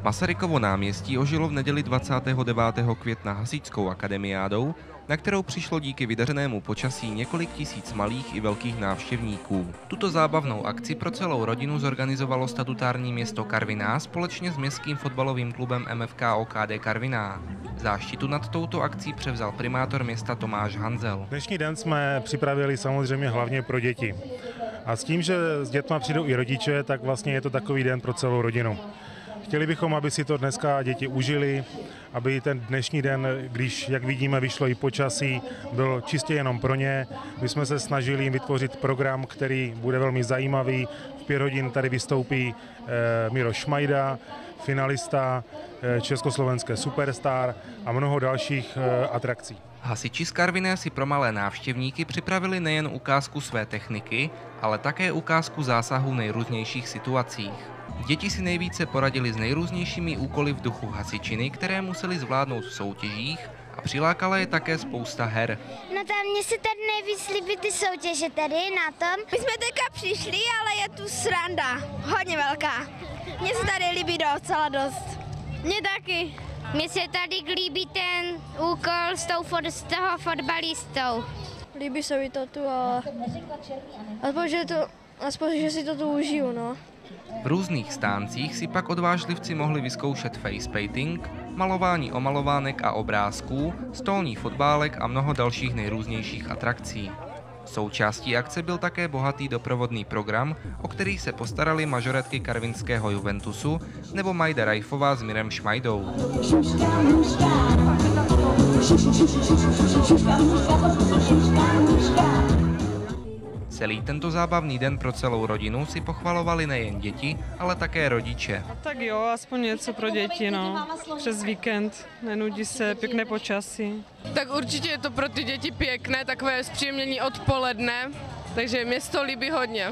Masarykovo náměstí ožilo v neděli 29. května hasičskou akademiádou, na kterou přišlo díky vydařenému počasí několik tisíc malých i velkých návštěvníků. Tuto zábavnou akci pro celou rodinu zorganizovalo statutární město Karviná společně s městským fotbalovým klubem MFK OKD Karviná. Záštitu nad touto akcí převzal primátor města Tomáš Hanzel. Dnešní den jsme připravili samozřejmě hlavně pro děti. A s tím, že s dětma přijdou i rodiče, tak vlastně je to takový den pro celou rodinu. Chtěli bychom, aby si to dneska děti užili, aby ten dnešní den, když, jak vidíme, vyšlo i počasí, byl čistě jenom pro ně. My jsme se snažili jim vytvořit program, který bude velmi zajímavý. V 5 hodin tady vystoupí Miroš Šmajda, finalista Československé Superstar a mnoho dalších atrakcí. Hasiči z Karviné si pro malé návštěvníky připravili nejen ukázku své techniky, ale také ukázku zásahů v nejrůznějších situacích. Děti si nejvíce poradili s nejrůznějšími úkoly v duchu hasičiny, které museli zvládnout v soutěžích, a přilákala je také spousta her. No tam mně se tady nejvíc líbí ty soutěže tady na tom. My jsme teďka přišli, ale je tu sranda, hodně velká. Mně se tady líbí docela dost. Mně taky. Mně se tady líbí ten úkol s toho fotbalistou. Líbí se mi to tu, ale aspoň, že si to tu užiju, no. V různých stáncích si pak odvážlivci mohli vyzkoušet facepainting, malování omalovánek a obrázků, stolní fotbálek a mnoho dalších nejrůznějších atrakcí. Součástí akce byl také bohatý doprovodný program, o který se postarali majoretky karvinského Juventusu nebo Majda Rajfová s Mirem Šmajdou. Celý tento zábavný den pro celou rodinu si pochvalovali nejen děti, ale také rodiče. Tak jo, aspoň něco pro děti, no. Přes víkend, nenudí se, pěkné počasí. Tak určitě je to pro ty děti pěkné, takové zpříjemnění odpoledne, takže mě to líbí hodně.